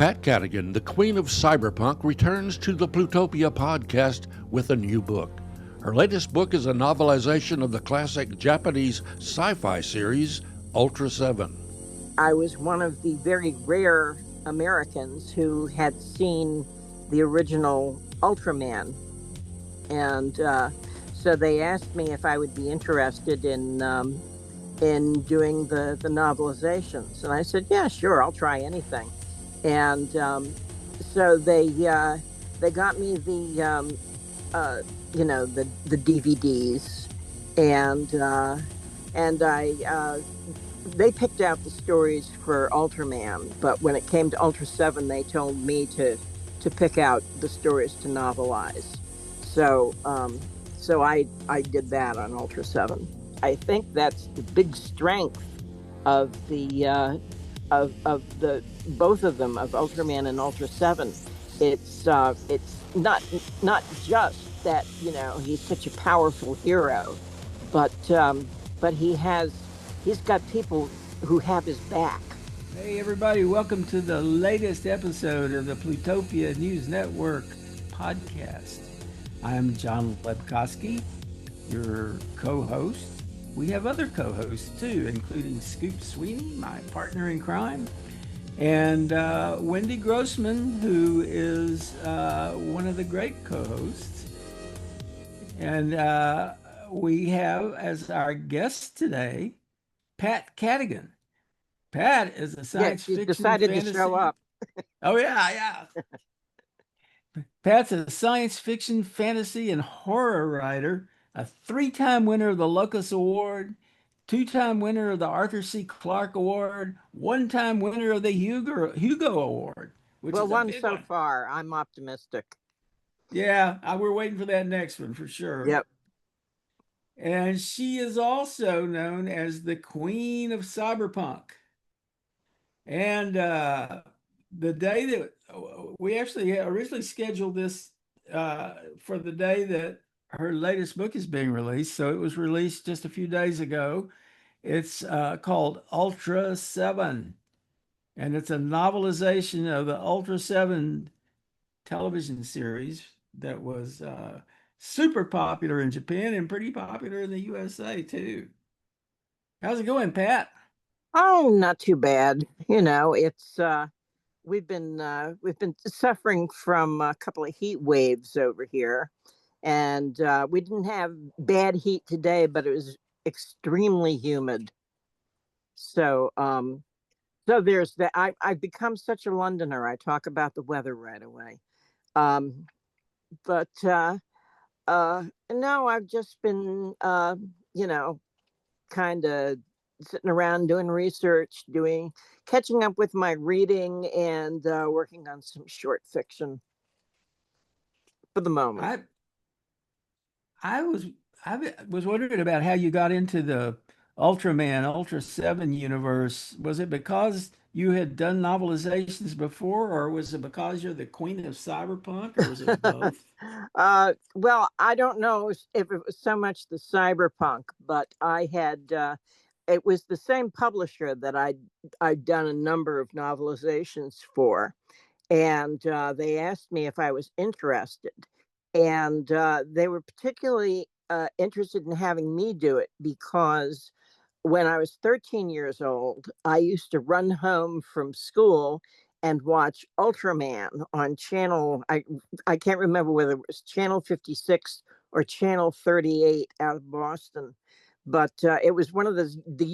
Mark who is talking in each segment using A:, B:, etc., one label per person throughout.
A: Pat Cadigan, the queen of cyberpunk, returns to the Plutopia podcast with a new book. Her latest book is a novelization of the classic Japanese sci-fi series, Ultraseven.
B: I was one of the very rare Americans who had seen the original Ultraman. And so they asked me if I would be interested in doing the novelizations. And I said, yeah, sure, I'll try anything. And so they got me the DVDs, and they picked out the stories for Ultraman, but when it came to Ultraseven, they told me to pick out the stories to novelize. So I did that on Ultraseven. I think that's the big strength of the both of them, of Ultraman and Ultraseven. It's not just that he's such a powerful hero, but he's got people who have his back.
C: Hey everybody, welcome to the latest episode of the Plutopia News Network podcast. I'm John Lepkowski, your co-host. We have other co-hosts too, including Scoop Sweeney, my partner in crime, and Wendy Grossman, who is one of the great co-hosts. And we have as our guest today, Pat Cadigan. Pat is a science fiction
B: decided
C: fantasy.
B: to show up.
C: Oh yeah. Pat's a science fiction, fantasy, and horror writer, a 3-time winner of the Locus Award, 2-time winner of the Arthur C. Clarke Award, 1-time winner of the Hugo Award.
B: Well, one so far. I'm optimistic.
C: Yeah, we're waiting for that next one for sure.
B: Yep.
C: And she is also known as the Queen of Cyberpunk. And the day that we actually originally scheduled this for the day that her latest book is being released. So it was released just a few days ago. It's called Ultraseven, and it's a novelization of the Ultraseven television series that was super popular in Japan and pretty popular in the USA too. How's it going, Pat?
B: Oh, not too bad. It's we've been suffering from a couple of heat waves over here, and we didn't have bad heat today, but it was extremely humid. So there's that. I've become such a Londoner. I talk about the weather right away. But no, I've just been kind of sitting around doing research, catching up with my reading, and working on some short fiction for the moment.
C: I was wondering about how you got into the Ultraseven universe. Was it because you had done novelizations before, or was it because you're the queen of cyberpunk, or was it both?
B: Well, I don't know if it was so much the cyberpunk, but I had it was the same publisher that I'd done a number of novelizations for, and they asked me if I was interested, and they were particularly interested in having me do it because when I was 13 years old, I used to run home from school and watch Ultraman on I can't remember whether it was channel 56 or channel 38 out of Boston, but it was one of the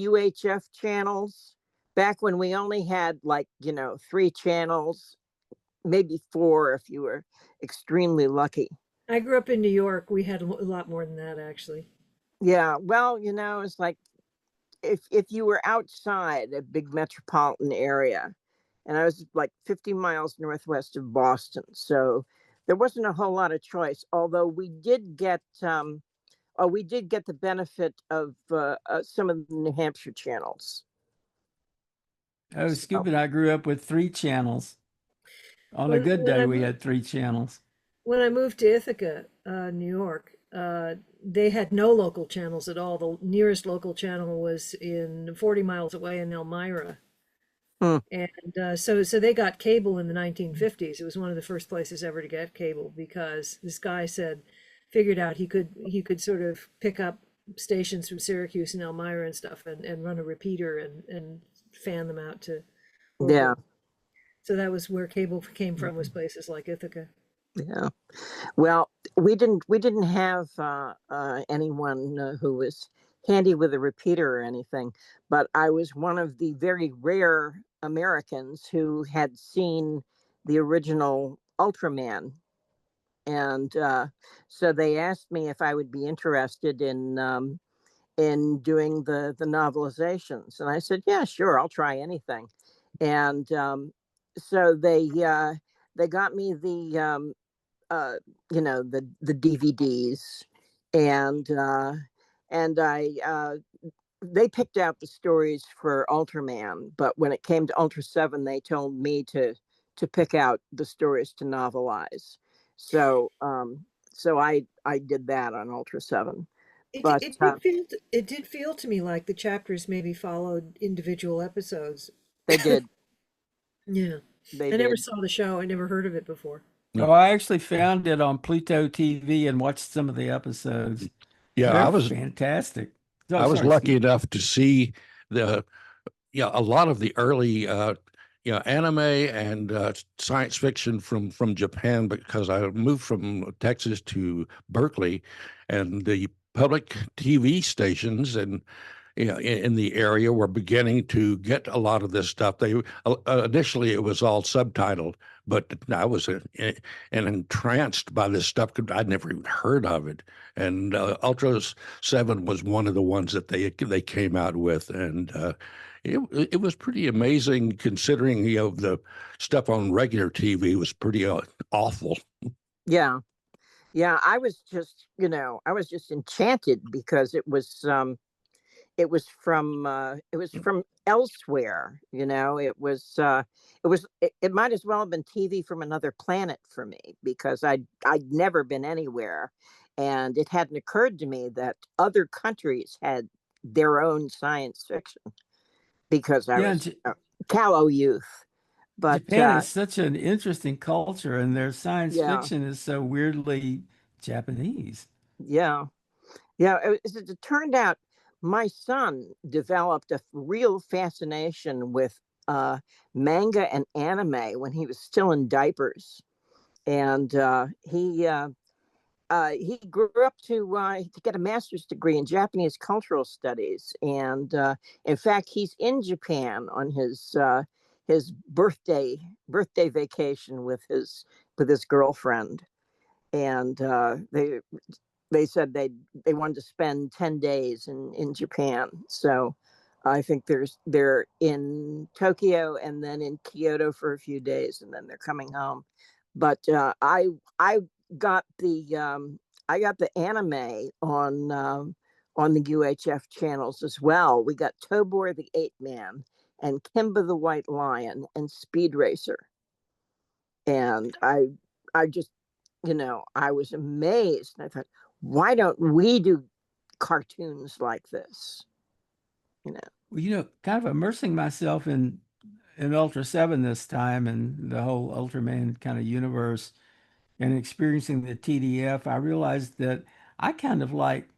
B: UHF channels back when we only had 3 channels, maybe 4 if you were extremely lucky.
D: I grew up in New York. We had a lot more than that, actually.
B: Yeah, well, it's like if you were outside a big metropolitan area, and I was like 50 miles northwest of Boston, so there wasn't a whole lot of choice. Although we did get the benefit of some of the New Hampshire channels.
C: Oh, Scoop and I grew up with 3 channels. On a good day, we had 3 channels.
D: When I moved to Ithaca, New York, they had no local channels at all. The nearest local channel was 40 miles away in Elmira.
B: Hmm.
D: And so they got cable in the 1950s. It was one of the first places ever to get cable because this guy figured out he could sort of pick up stations from Syracuse and Elmira and stuff and run a repeater and fan them out to
B: Yeah.
D: local. So that was where cable came from, was places like Ithaca.
B: Yeah. Well, we didn't have anyone who was handy with a repeater or anything, but I was one of the very rare Americans who had seen the original Ultraman, and so they asked me if I would be interested in doing the novelizations, and I said, yeah, sure, I'll try anything, and so they got me uh, the DVDs, and I they picked out the stories for Ultraman, but when it came to Ultraseven, they told me to pick out the stories to novelize. So I did that on Ultraseven, but
D: It did feel to me like the chapters maybe followed individual episodes.
B: they did
D: Yeah.
B: they
D: I never
B: did.
D: saw the show. I never heard of it before.
C: Oh, I actually found it on Pluto TV and watched some of the episodes.
A: Yeah,
C: They're fantastic. Oh,
A: I was
C: sorry,
A: lucky
C: Steve.
A: enough to see the a lot of the early anime and science fiction from Japan, because I moved from Texas to Berkeley, and the public TV stations and in the area were beginning to get a lot of this stuff. They initially it was all subtitled, but I was entranced by this stuff because I'd never even heard of it. And Ultra Seven was one of the ones that they came out with, and it was pretty amazing considering the stuff on regular TV was pretty awful.
B: Yeah, yeah. I was just enchanted because it was from elsewhere. It might as well have been TV from another planet for me, because I'd never been anywhere, and it hadn't occurred to me that other countries had their own science fiction, because I
C: Yeah,
B: was a callow youth. But
C: Japan is such an interesting culture, and their science
B: yeah,
C: fiction is so weirdly Japanese.
B: yeah. Yeah, it turned out my son developed a real fascination with manga and anime when he was still in diapers, and he grew up to get a master's degree in Japanese cultural studies, and in fact, he's in Japan on his birthday vacation with his girlfriend, and they said they wanted to spend 10 days in Japan. So I think they're in Tokyo and then in Kyoto for a few days, and then they're coming home. But I got the I got the anime on the UHF channels as well. We got Tobor the Ape Man and Kimba the White Lion and Speed Racer, and I just, I was amazed. And I thought, why don't we do cartoons like this? You know.
C: Well, kind of immersing myself in Ultra Seven this time and the whole Ultraman kind of universe and experiencing the TDF, I realized that I kind of like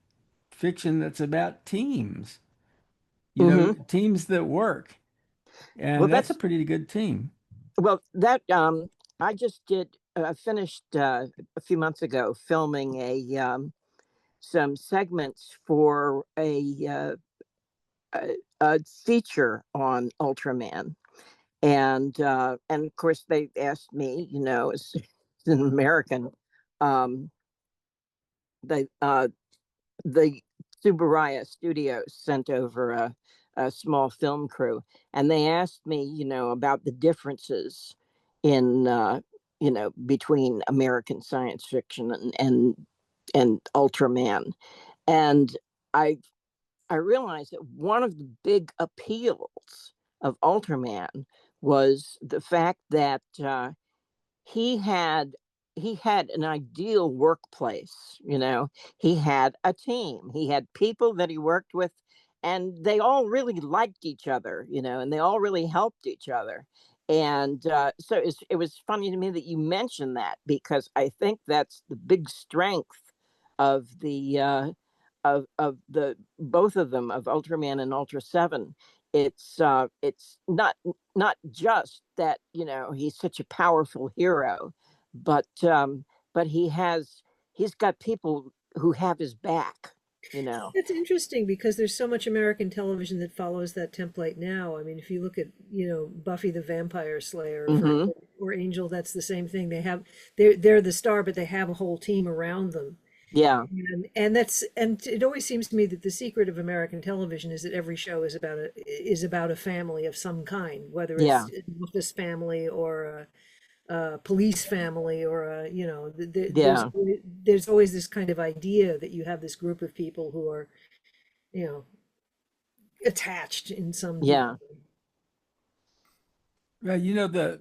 C: fiction that's about teams,
B: Hmm.
C: teams that work.
B: Well,
C: And that's a
B: that's
C: pretty good team.
B: well that I just did finished a few months ago filming some segments for a feature on Ultraman, and of course they asked me, as an American, um, they the Subaraya Studios sent over a small film crew, and they asked me, about the differences in, between American science fiction and Ultraman, and I I realized that one of the big appeals of Ultraman was the fact that he had he had an ideal workplace. He had a team, he had people that he worked with, and they all really liked each other, and they all really helped each other. And so it was funny to me that you mentioned that, because I think that's the big strength of the both of them, of Ultraman and Ultra 7. It's not just that he's such a powerful hero, but he's got people who have his back. You know.
D: It's interesting because there's so much American television that follows that template now. I mean, if you look at, Buffy the Vampire Slayer,
B: Hmm.
D: or Angel, that's the same thing. They're the star, but they have a whole team around them.
B: Yeah.
D: And it always seems to me that the secret of American television is that every show is about a family of some kind, whether
B: Yeah.
D: it's an office family or a police family, or
B: Yeah.
D: there's always this kind of idea that you have this group of people who are, you know attached in some deep
B: Yeah.
D: way.
C: Well,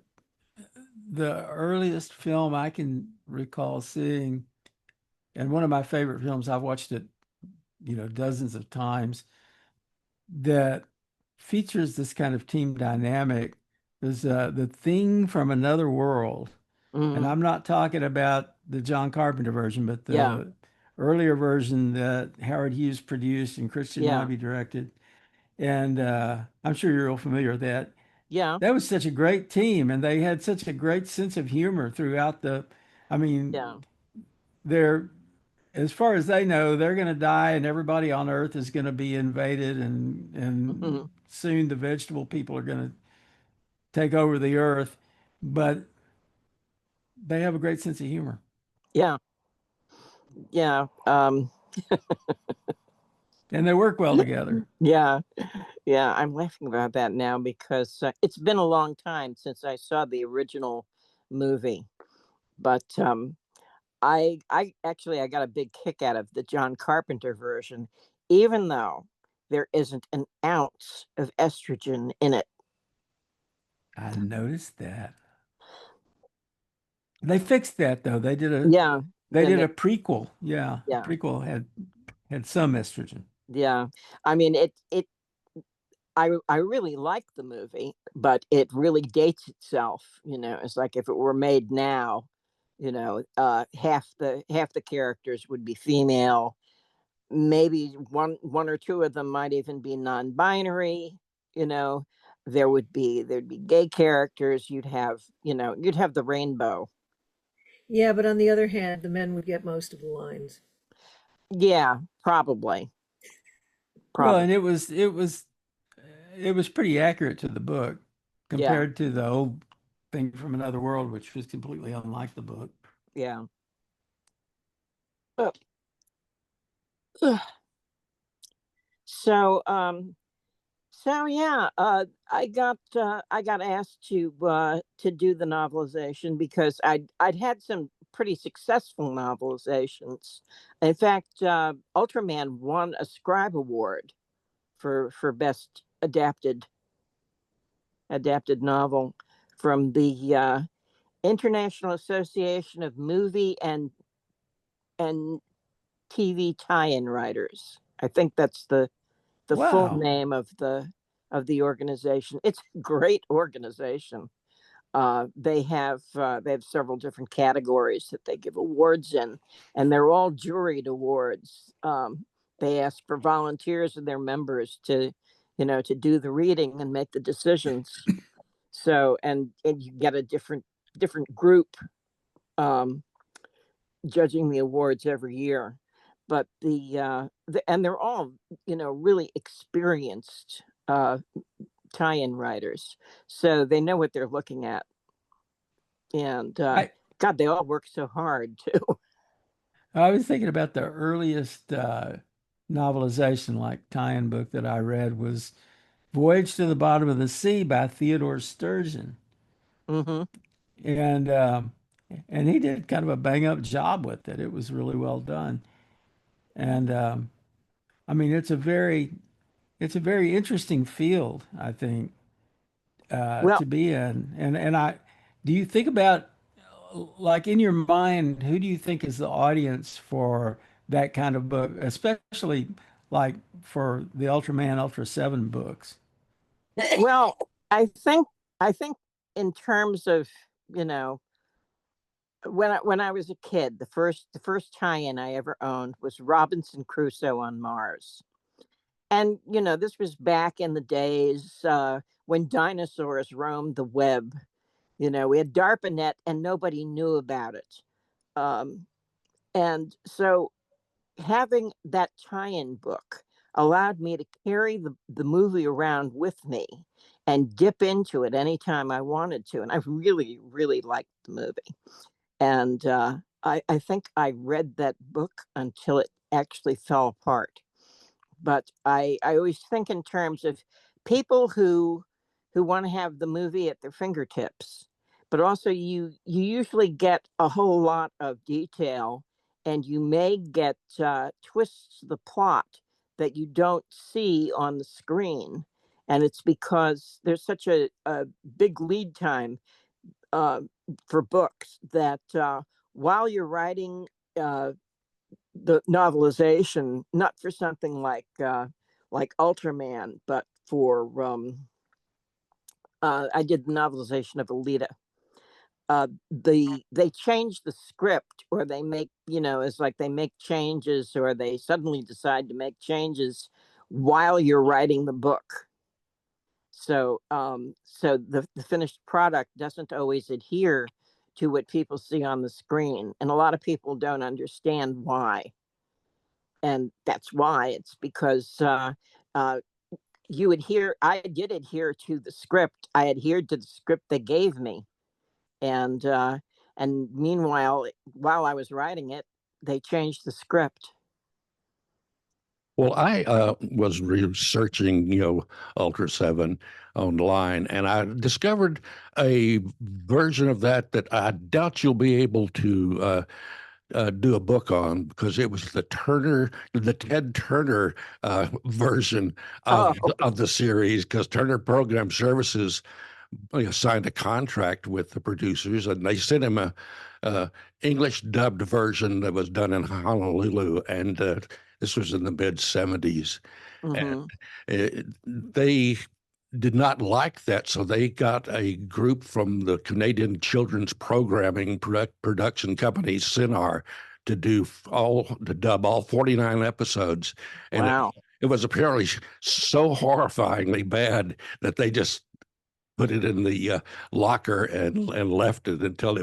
C: the earliest film I can recall seeing, and one of my favorite films, I've watched it, dozens of times, that features this kind of team dynamic is The Thing from Another World. And
B: Hmm.
C: I'm not talking about the John Carpenter version, but
B: Yeah.
C: the earlier version that Howard Hughes produced and Christian
B: Yeah.
C: Nyby directed. And I'm sure you're all familiar with that.
B: Yeah.
C: That was such a great team, and they had such a great sense of humor throughout I mean,
B: Yeah.
C: they're, as far as they know, they're going to die, and everybody on Earth is going to be invaded, and
B: Hmm.
C: soon the vegetable people are going to take over the Earth. But they have a great sense of humor,
B: Yeah. Yeah.
C: and they work well together.
B: Yeah. Yeah. I'm laughing about that now because it's been a long time since I saw the original movie. But I actually I got a big kick out of the John Carpenter version, even though there isn't an ounce of estrogen in it.
C: I noticed that. They fixed that though.
B: Yeah.
C: They
B: And
C: did
B: they,
C: a prequel. Yeah, the
B: yeah.
C: prequel had some estrogen.
B: Yeah. I mean, I really like the movie, but it really dates itself. It's like if it were made now, half the characters would be female. Maybe one or two of them might even be non-binary. You know, there'd be gay characters. You'd have the rainbow.
D: Yeah, but on the other hand, the men would get most of the lines.
B: Yeah, probably,
C: Well,
B: probably.
C: and it was pretty accurate to the book
B: Yeah,
C: compared to the old Thing from Another World, which was completely unlike the book.
B: yeah. Uh, ugh. So, So yeah, I got asked to do the novelization because I'd had some pretty successful novelizations. In fact, Ultraman won a Scribe Award for best adapted novel from the International Association of Movie and TV tie-in writers. I think that's the full
C: Wow.
B: name of the organization. It's a great organization. They have several different categories that they give awards in, and they're all juried awards. They ask for volunteers and their members to do the reading and make the decisions. So, and you get a different group um, judging the awards every year. But and they're all really experienced tie-in writers, so they know what they're looking at. And
C: I
B: God, they all work so hard too.
C: I was thinking about the earliest novelization, like tie-in book that I read was Voyage to the Bottom of the Sea by Theodore Sturgeon.
B: Hmm.
C: And and he did kind of a bang up job with it. It was really well done. And I mean, it's a very interesting field, I think,
B: Well,
C: to be in. And do you think about, like, in your mind, who do you think is the audience for that kind of book, especially like for the Ultraman, Ultraseven books?
B: Well, I think in terms of, you know, when I was a kid, the first tie-in I ever owned was Robinson Crusoe on Mars. And you know, this was back in the days when dinosaurs roamed the web. You know, we had DARPANET and nobody knew about it. Um, and so having that tie-in book allowed me to carry the movie around with me and dip into it anytime I wanted to. And I really, really liked the movie. And I think I read that book until it actually fell apart. But I always think in terms of people who want to have the movie at their fingertips, but also you usually get a whole lot of detail, and you may get twists to the plot that you don't see on the screen, and it's because there's such a big lead time uh, for books that while you're writing uh, the novelization, not for something like Ultraman, but for I did the novelization of Alita. They change the script, or they make, you know, it's like they make changes, or they suddenly decide to make changes while you're writing the book. So so the finished product doesn't always adhere to what people see on the screen, and a lot of people don't understand why. And that's why. It's because uh, you adhere. I did adhere to the script. I adhered to the script they gave me, and meanwhile, while I was writing it, they changed the script.
A: Well, I was researching, Ultra 7 online, and I discovered a version of that I doubt you'll be able to do a book on, because it was the Ted Turner version
B: Oh,
A: of the series, because Turner Program Services signed a contract with the producers, and they sent him a English dubbed version that was done in Honolulu, and this was in the mid '70s, and
B: mm-hmm,
A: they did not like that, so they got a group from the Canadian Children's Programming Production Company, Cinar, to dub all 49 episodes, and
B: wow.
A: it was apparently so horrifyingly bad that they just put it in the locker and left it until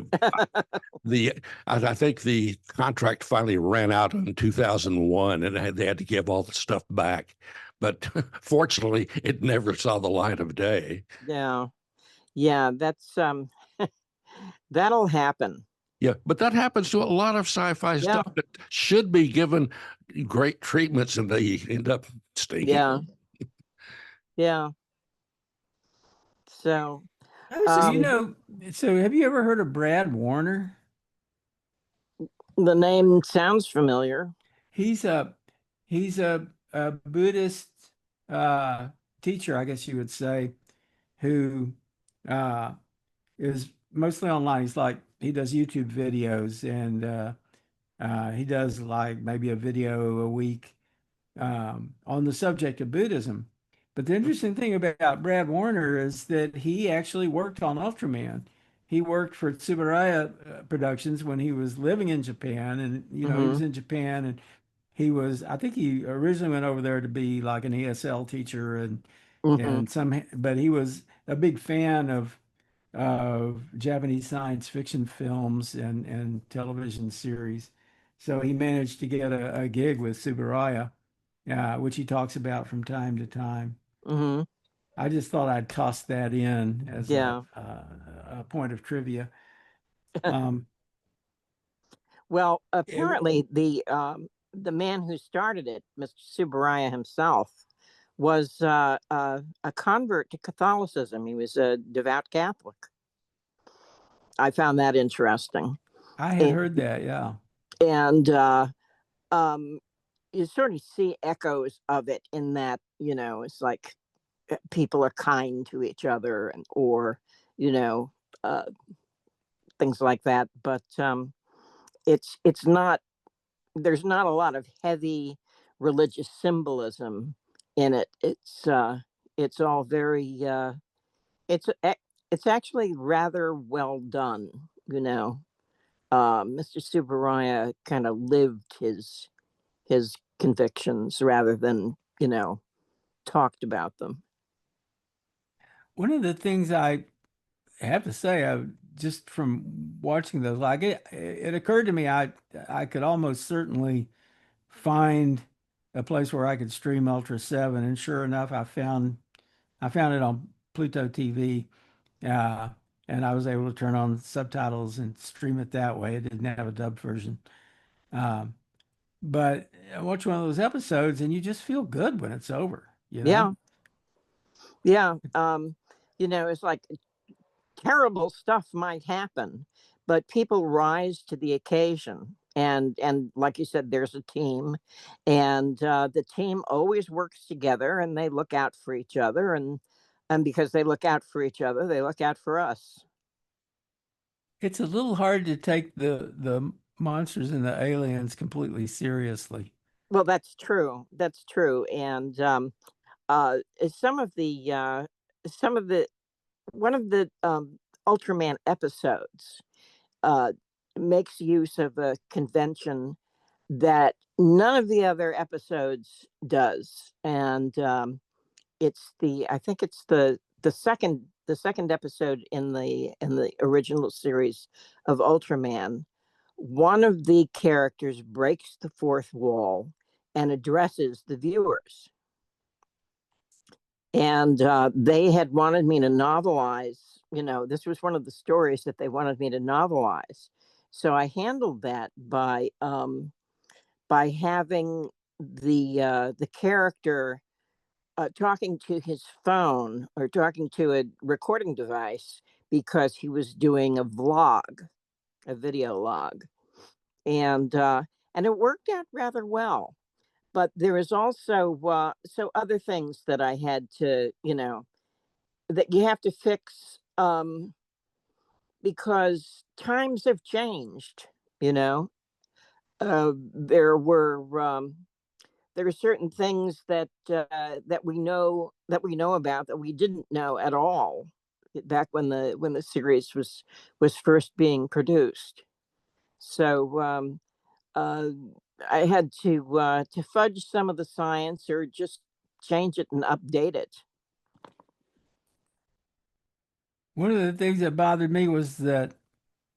A: the I think the contract finally ran out in 2001, and they had to give all the stuff back. But fortunately, it never saw the light of day.
B: Yeah, yeah. That's that'll happen.
A: Yeah, but that happens to a lot of sci-fi
B: Yeah,
A: stuff that should be given great treatments, and they end up stinking.
B: yeah, yeah. So
D: I was
C: So
D: just
C: you
B: um,
C: know, so have you ever heard of Brad Warner?
B: the name sounds familiar.
C: He's a he's a Buddhist uh, teacher, I guess you would say, who uh, is mostly online. He does YouTube videos, and he does like maybe a video a week on the subject of Buddhism. But the interesting thing about Brad Warner is that he actually worked on Ultraman. He worked for Tsuburaya Productions when he was living in Japan, and he was
B: Mm-hmm,
C: in Japan, and I think he originally went over there to be like an ESL teacher,
B: mm-hmm,
C: but he was a big fan of Japanese science fiction films and television series. So he managed to get a gig with Tsuburaya, which he talks about from time to time.
B: mm-hmm.
C: I just thought I'd toss that in as
B: Yeah.
C: a point of trivia. Um,
B: Well,
C: it-
B: apparently the man who started it, Mr. Subaraya himself, was a convert to Catholicism. He was a devout Catholic. I found that interesting,
C: I had
B: and,
C: heard that, yeah.
B: and um, you sort of see echoes of it in that, you know, it's like people are kind to each other, and or you know uh, things like that. But it's not. There's not a lot of heavy religious symbolism in it. It's all very it's it's actually rather well done, you know. Mr. Subaraya kind of lived his convictions rather than, you know, talked about them.
C: One of the things I have to say, just from watching those, like it occurred to me I could almost certainly find a place where I could stream Ultraseven, and sure enough, I found it on Pluto TV, uh, and I was able to turn on subtitles and stream it that way. It didn't have a dubbed version, um, but I watch one of those episodes, and you just feel good when it's over, you know?
B: Yeah, yeah. You know, it's like terrible stuff might happen, but people rise to the occasion. And like you said, there's a team, and the team always works together, and they look out for each other, and because they look out for each other, they look out for us.
C: It's a little hard to take the monsters and the aliens completely seriously.
B: Well, that's true. That's true. And uh, some of the some of the one of the Ultraman episodes uh, makes use of a convention that none of the other episodes does, and it's the I think it's the second episode in the original series of Ultraman. One of the characters breaks the fourth wall and addresses the viewers, and they had wanted me to novelize. You know, this was one of the stories that they wanted me to novelize, so I handled that by having the character talking to his phone or talking to a recording device because he was doing a vlog, a video log, and and it worked out rather well. But there is also so other things that I had to, you know, that you have to fix because times have changed. You know, there are certain things that we know about that we didn't know at all back when the series was first being produced. So uh, I had to fudge some of the science or just change it and update it.
C: One of the things that bothered me was that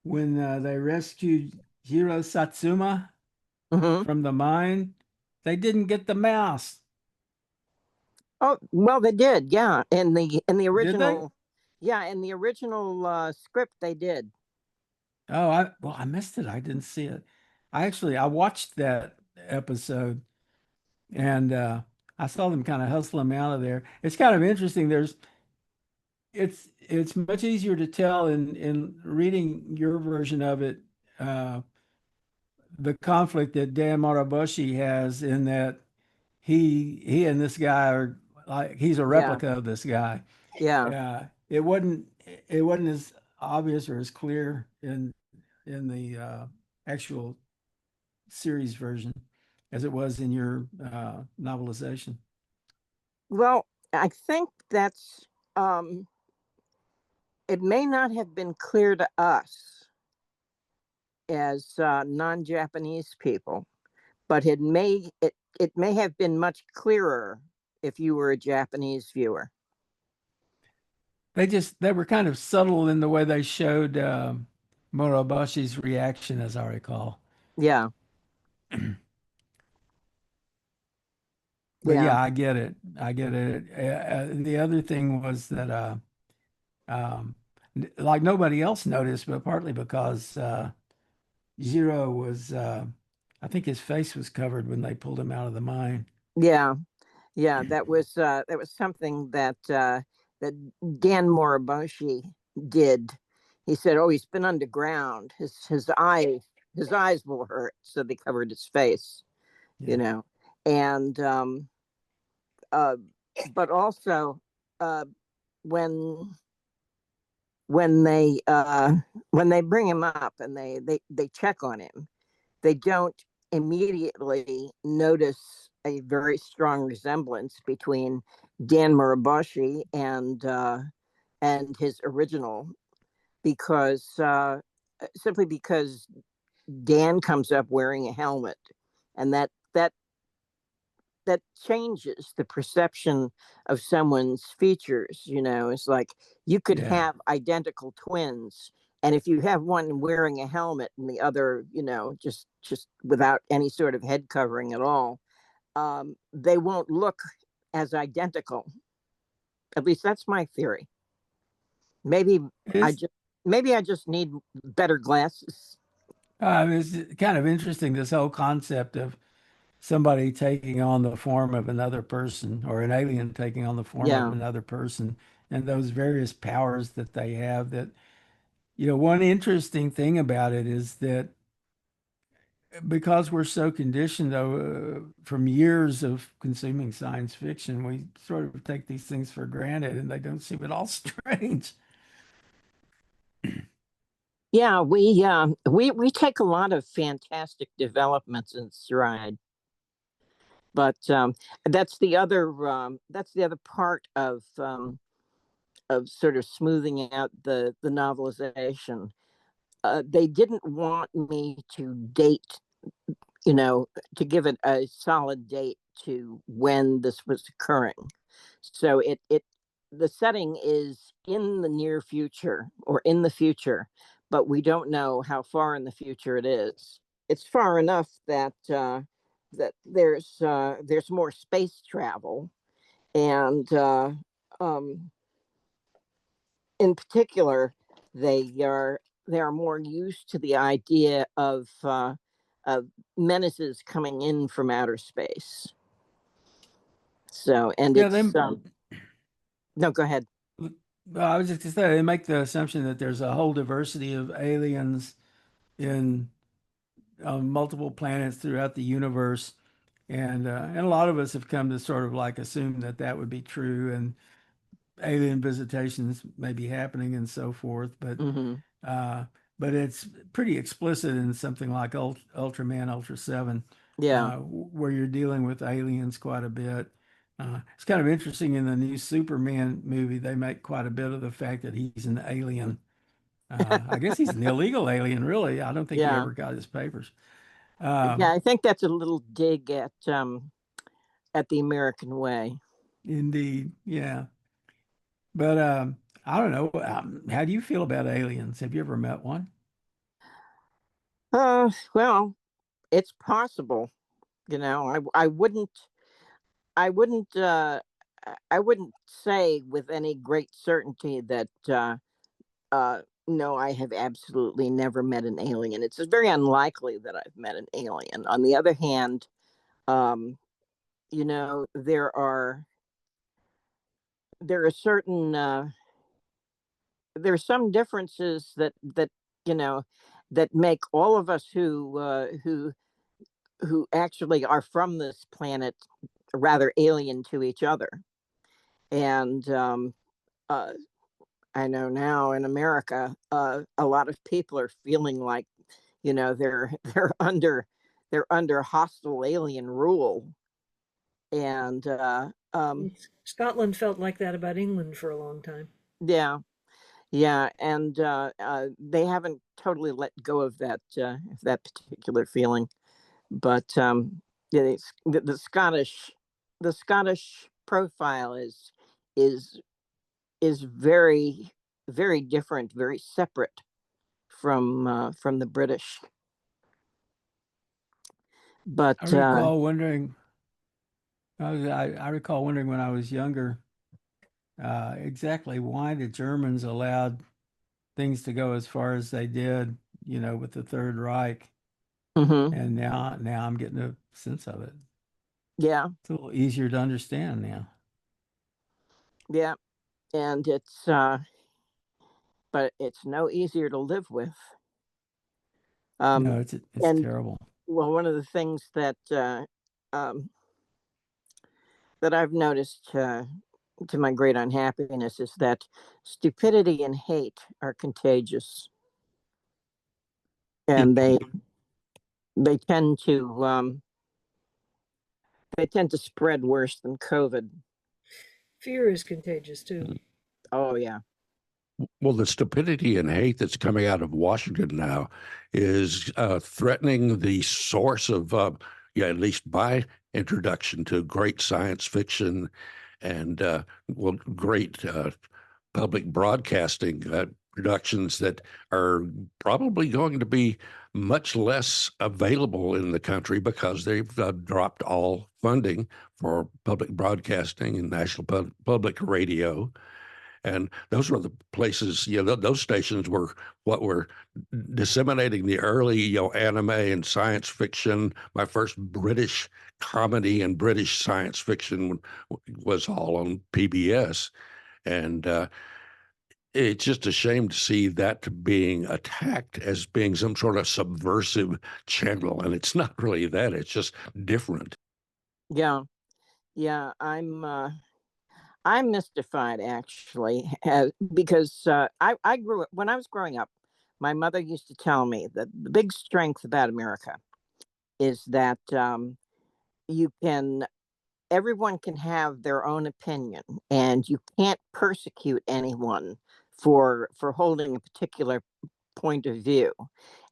C: when they rescued Hiro Satsuma
B: Hmm.
C: from the mine, they didn't get the mouse,
B: Oh well, they did, yeah. In the
C: did they?
B: original, yeah, in the original script, they did.
C: Oh, I missed it. I didn't see it. I watched that episode, and I saw them kind of hustle him out of there. It's kind of interesting. It's much easier to tell in reading your version of it, uh, the conflict that Dan Maraboshi has in that he and this guy are like he's a
B: Yeah,
C: replica of this guy.
B: yeah.
C: Uh, it wasn't as obvious or as clear in the actual series version as it was in your novelization.
B: Well, I think that's um, it may not have been clear to us as non-Japanese people, but it may have been much clearer if you were a Japanese viewer.
C: They were kind of subtle in the way they showed Morabashi's reaction, as I recall.
B: Yeah,
C: But
B: yeah,
C: yeah, I get it. I get it. The other thing was that um, like nobody else noticed, but partly because Zero was, I think his face was covered when they pulled him out of the mine.
B: yeah, yeah. That was something that Dan Moriboshi did. He said, "Oh, he's been underground. His eyes will hurt," so they covered his face. You
C: Yeah.
B: know, and uh, but also uh, when when they when they bring him up and they check on him, they don't immediately notice a very strong resemblance between Dan Murabashi and his original, because simply because Dan comes up wearing a helmet, and that changes the perception of someone's features. It's like you could
C: Yeah.
B: have identical twins, and if you have one wearing a helmet and the other, just without any sort of head covering at all, they won't look as identical. At least that's my theory. Maybe I
C: It's,
B: just maybe I just need better glasses.
C: it's kind of interesting, this whole concept of somebody taking on the form of another person, or an alien taking on the form of
B: Yeah.
C: another person, and those various powers that they have. That, one interesting thing about it is that because we're so conditioned, though, from years of consuming science fiction, we sort of take these things for granted, and they don't seem at all strange.
B: Yeah, we take a lot of fantastic developments in stride, but that's the other part of sort of smoothing out the novelization. They didn't want me to date, to give it a solid date to when this was occurring. So the setting is in the near future or in the future, but we don't know how far in the future it is. It's far enough that there's more space travel, and in particular, they are more used to the idea of menaces coming in from outer space. So, and
C: Yeah,
B: it's no, go ahead.
C: I was just going to say, they make the assumption that there's a whole diversity of aliens in multiple planets throughout the universe, and a lot of us have come to sort of like assume that that would be true, and alien visitations may be happening and so forth.
B: Hmm.
C: Uh, but it's pretty explicit in something like Ultraman, Ultraseven,
B: Yeah.
C: where you're dealing with aliens quite a bit. It's kind of interesting, in the new Superman movie, they make quite a bit of the fact that he's an alien. I guess he's an illegal alien, really. I don't think he
B: Yeah.
C: ever got his papers.
B: Yeah,
C: Um,
B: I think that's a little dig at the American way.
C: Indeed, yeah. But I don't know. How do you feel about aliens? Have you ever met one?
B: Well, it's possible. I wouldn't I wouldn't say with any great certainty that no, I have absolutely never met an alien. It's very unlikely that I've met an alien. On the other hand, um, you know, there are there are certain there are some differences that you know that make all of us who actually are from this planet rather alien to each other. And uh, I know now in America, a lot of people are feeling like, they're under hostile alien rule, and
D: Scotland felt like that about England for a long time.
B: yeah, yeah, and they haven't totally let go of that particular feeling. But yeah, the Scottish profile is is very very different, very separate from the British.
C: I
B: But
C: recall wondering. I recall wondering when I was younger, exactly why the Germans allowed things to go as far as they did, with the Third Reich.
B: mhm,
C: And now I'm getting a sense of it.
B: yeah,
C: It's a little easier to understand now.
B: yeah, and but it's no easier to live with. Um,
C: No, it's
B: and
C: terrible.
B: well, one of the things um, that I've noticed, to my great unhappiness, is that stupidity and hate are contagious, and they tend to They tend to spread worse than COVID.
D: Fear is contagious too.
B: Oh yeah.
A: Well, the stupidity and hate that's coming out of Washington now is threatening the source of, at least my introduction to great science fiction and great public broadcasting productions that are probably going to be much less available in the country because they've dropped all funding for public broadcasting and national public radio. And those were the places, those stations were what were disseminating the early, anime and science fiction. My first British comedy and British science fiction was all on PBS. And it's just a shame to see that being attacked as being some sort of subversive channel. And it's not really that, it's just different.
B: Yeah. Yeah. I'm mystified actually, because I grew up when I was growing up. My mother used to tell me that the big strength about America is that you can everyone can have their own opinion, and you can't persecute anyone for holding a particular point of view.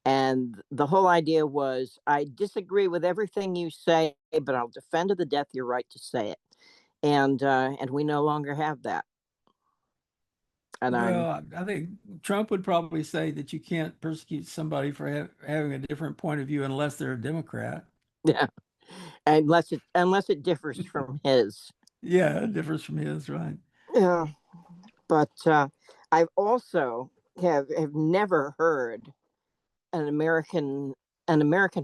B: And the whole idea was, I disagree with everything you say, but I'll defend to the death your right to say it. And we no longer have that. And
C: Well, I think Trump would probably say that you can't persecute somebody for having a different point of view unless they're a Democrat.
B: yeah, unless it differs from his.
C: Yeah, it differs from his, right?
B: Yeah, but I've also have never heard an American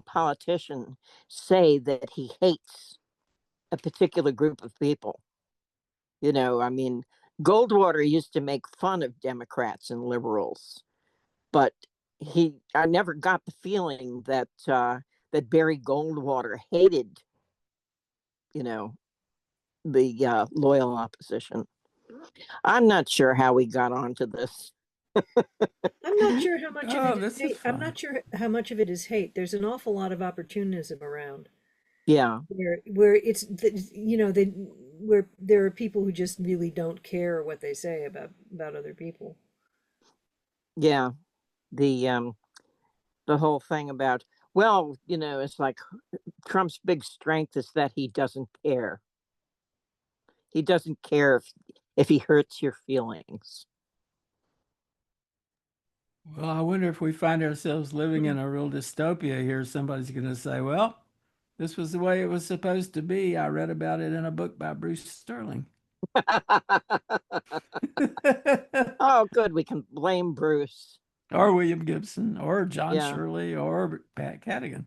B: politician say that he hates a particular group of people. I mean, Goldwater used to make fun of Democrats and liberals, but I never got the feeling that that Barry Goldwater hated, you know, the loyal opposition. I'm not sure how we got onto this.
D: I'm not sure how much of
C: Oh,
D: it is
C: this is
D: hate. I'm
C: fun.
D: not sure how much of it is hate. There's an awful lot of opportunism around
B: Yeah,
D: where where there are people who just really don't care what they say about other people.
B: yeah. The whole thing about, well, it's like Trump's big strength is that he doesn't care. He doesn't care if he hurts your feelings.
C: Well, I wonder if we find ourselves living in a real dystopia here, somebody's going to say, well, this was the way it was supposed to be. I read about it in a book by Bruce Sterling.
B: Oh, good. We can blame Bruce.
C: Or William Gibson, or John
B: Yeah.
C: Shirley, or Pat Cadigan.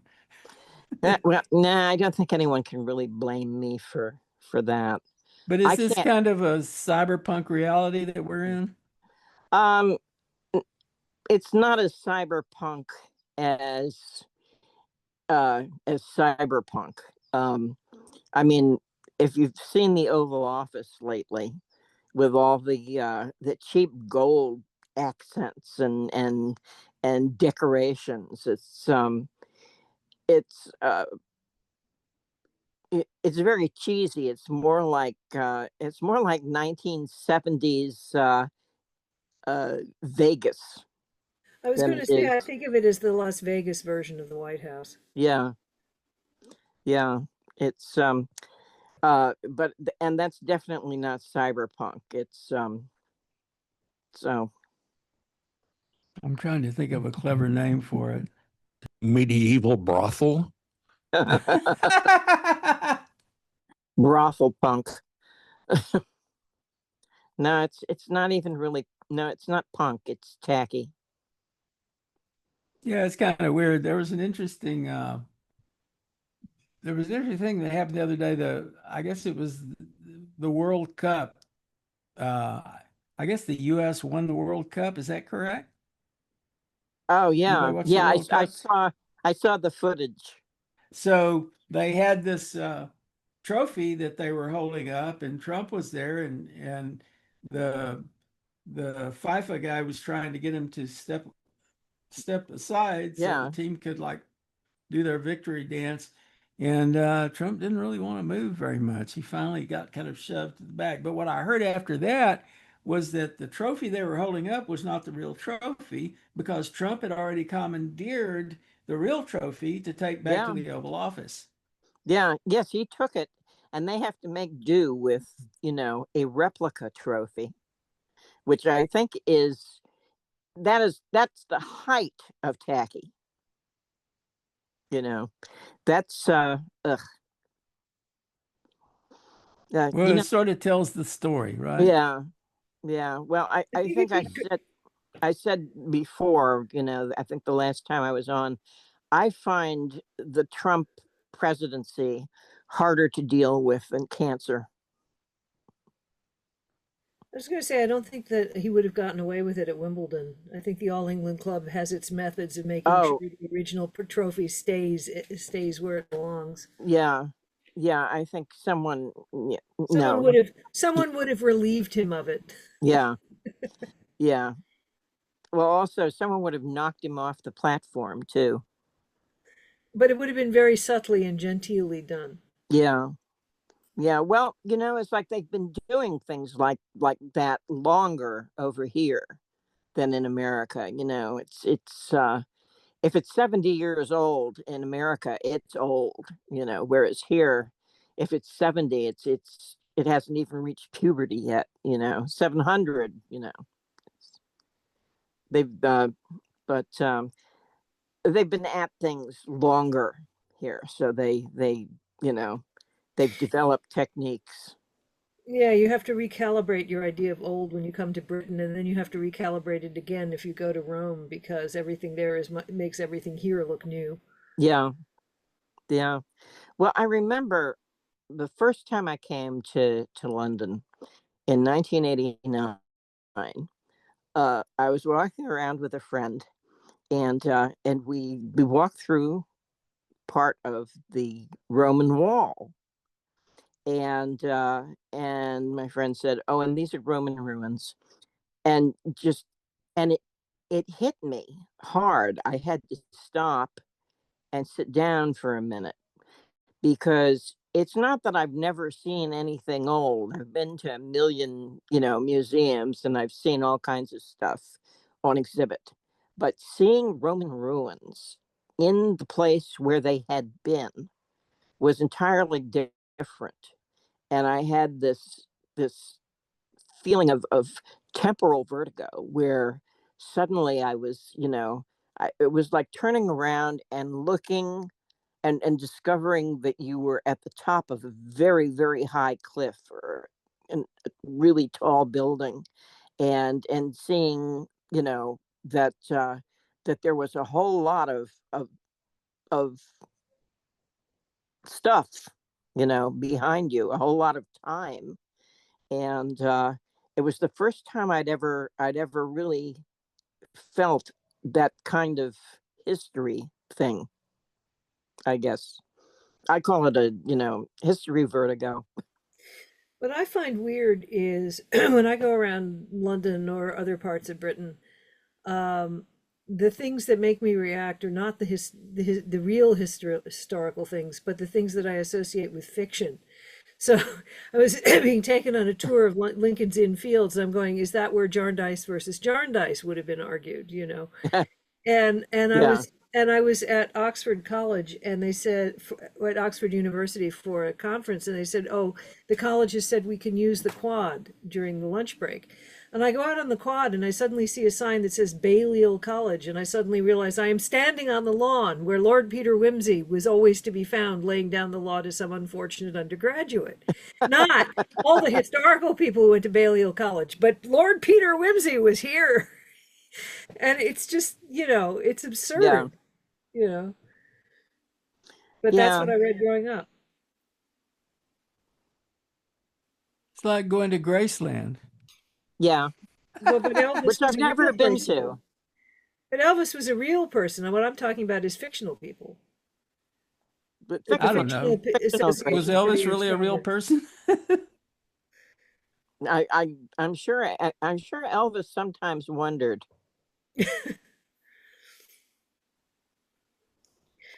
B: Well, nah, I don't think anyone can really blame me for that.
C: But
B: I
C: is this
B: can't.
C: kind of a cyberpunk reality that we're in?
B: Um, it's not as cyberpunk as cyberpunk. I mean, if you've seen the Oval Office lately, with all the cheap gold accents and decorations, it's it's very cheesy. It's more like 1970s Vegas
D: I was
B: than
D: going
B: it
D: to say,
B: is.
D: I think of it as the Las Vegas version of the White House.
B: Yeah, yeah. It's but and that's definitely not cyberpunk. It's so
C: I'm trying to think of a clever name for it.
A: Medieval brothel.
B: brothel punk. No, it's not even really. No, it's not punk. It's tacky.
C: Yeah, it's kind of weird. There was an interesting thing that happened the other day. I guess it was the World Cup. Uh, I guess the U.S. won the World Cup. Is that correct?
B: Oh
C: Anybody
B: yeah,
C: watch the
B: yeah.
C: World Cup?
B: I saw the footage.
C: So they had this trophy that they were holding up, and Trump was there, and the the FIFA guy was trying to get him to step aside so the
B: Yeah,
C: team could like do their victory dance. And Trump didn't really want to move very much. He finally got kind of shoved to the back. But what I heard after that was that the trophy they were holding up was not the real trophy because Trump had already commandeered the real trophy to take back to
B: Yeah.
C: the Oval Office.
B: Yeah. Yes, he took it, and they have to make do with, a replica trophy, which I think that's the height of tacky. That's ugh.
C: Well, it sort of tells the story, right?
B: Yeah. Yeah. Well, I
D: think
B: think
D: it could,
B: I said before, I think the last time I was on, I find the Trump presidency harder to deal with than cancer.
D: I was going to say, I don't think that he would have gotten away with it at Wimbledon. I think the All England Club has its methods of making sure
B: Oh,
D: the original trophy stays where it belongs.
B: yeah. Yeah, I think someone, yeah,
D: Someone
B: no.
D: would have someone would have relieved him of it,
B: Yeah. Yeah. Well, also, someone would have knocked him off the platform, too.
D: but it would have been very subtly and genteelly done.
B: Yeah. Yeah. Well, it's like they've been doing things like that longer over here than in America. It's if it's 70 years old in America, it's old, whereas here, if it's 70, it hasn't even reached puberty yet, 700, they've but they've been at things longer here, so you know they've developed techniques.
D: Yeah, you have to recalibrate your idea of old when you come to Britain, and then you have to recalibrate it again if you go to Rome because everything there makes everything here look new.
B: Yeah. Yeah. Well, I remember the first time I came to London in 1989. I was walking around with a friend, and we walked through part of the Roman wall, and my friend said, "Oh, and these are Roman ruins," and just and it hit me hard. I had to stop and sit down for a minute because it's not that I've never seen anything old. I've been to a million, museums, and I've seen all kinds of stuff on exhibit. But seeing Roman ruins in the place where they had been was entirely different. And I had this feeling of temporal vertigo where suddenly I was, it was like turning around and looking and discovering that you were at the top of a very, very high cliff or a really tall building, and seeing, that there was a whole lot of stuff, behind you, a whole lot of time. And it was the first time I'd ever really felt that kind of history thing, I guess. I call it a, history vertigo.
D: What I find weird is when I go around London or other parts of Britain, um, the things that make me react are not the real historical things, but the things that I associate with fiction. So I was being taken on a tour of Lincoln's Inn Fields, and I'm going, is that where Jarndyce versus Jarndyce would have been argued, And I
B: Yeah.
D: was at Oxford College, and they said at Oxford University for a conference, and they said, "Oh, the college has said we can use the quad during the lunch break." And I go out on the quad, and I suddenly see a sign that says Balliol College, and I suddenly realize I am standing on the lawn where Lord Peter Wimsey was always to be found, laying down the law to some unfortunate undergraduate. Not all the historical people who went to Balliol College, but Lord Peter Wimsey was here. And it's just, it's
B: Yeah.
D: absurd, you know. But that's
B: Yeah.
D: what I read growing up.
C: It's like going to Graceland.
B: Yeah.
D: Well, but
B: Which
D: Elvis was
B: I've
D: a real
B: never been
D: person.
B: to.
D: But Elvis was a real person, and what I'm talking about is fictional people.
B: But
D: That the
C: I don't know.
D: fictional
C: Was
D: associations for
C: Elvis
D: me are
C: really a real
D: stronger.
C: person?
B: I'm sure Elvis sometimes wondered.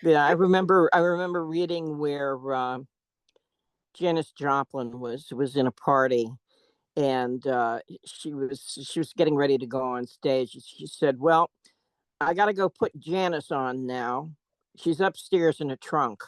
B: Yeah, I remember reading where Janis Joplin was in a party, and she was getting ready to go on stage. She said, "Well, I got to go put Janice on now. She's upstairs in a trunk."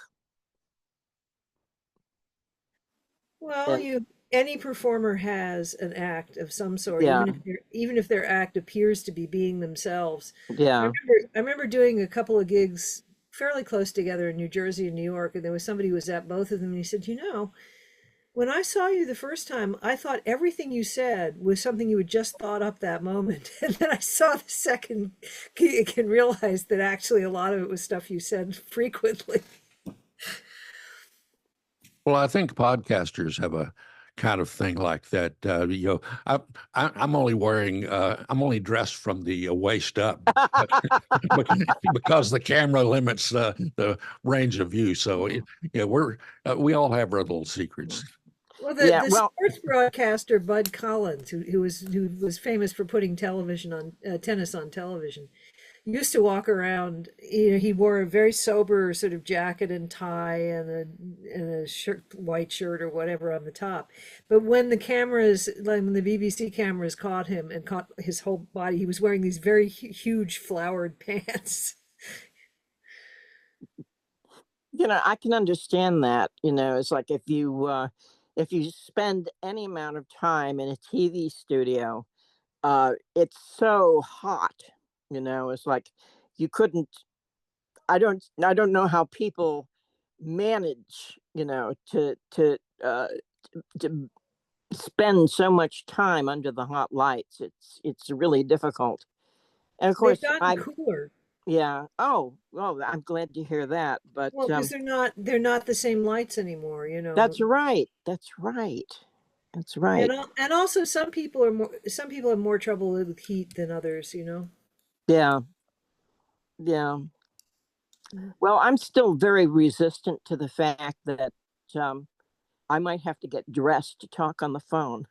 D: Well,
B: And
D: you any performer has an act of some sort,
B: yeah,
D: even if their act appears to be being themselves.
B: yeah.
D: I remember doing a couple of gigs fairly close together in New Jersey and New York, and there was somebody who was at both of them, and he said, when I saw you the first time, I thought everything you said was something you had just thought up that moment. And then I saw the second gig and realized that actually a lot of it was stuff you said frequently.
A: Well, I think podcasters have a kind of thing like that. I'm only wearing, I'm only dressed from the waist up because the camera limits the range of view. So, yeah, we all have our little secrets.
D: Well,
B: Yeah,
D: the
B: well,
D: sports broadcaster Bud Collins, who was famous for putting television on tennis on television, used to walk around. He wore a very sober sort of jacket and tie and a shirt, white shirt or whatever on the top. But when the cameras, like when the BBC cameras caught him and caught his whole body, he was wearing these very huge flowered pants.
B: I can understand that. It's like if you spend any amount of time in a TV studio, it's so hot. It's like you couldn't. I don't know how people manage. To spend so much time under the hot lights. It's really difficult. And of
D: They've
B: course,
D: gotten cooler.
B: yeah. Oh, well, I'm glad to hear that. But
D: Well, because they're not the same lights anymore,
B: that's right. That's right. That's right.
D: and also some people have more trouble with heat than others.
B: Yeah. Yeah. Well, I'm still very resistant to the fact that um, I might have to get dressed to talk on the phone.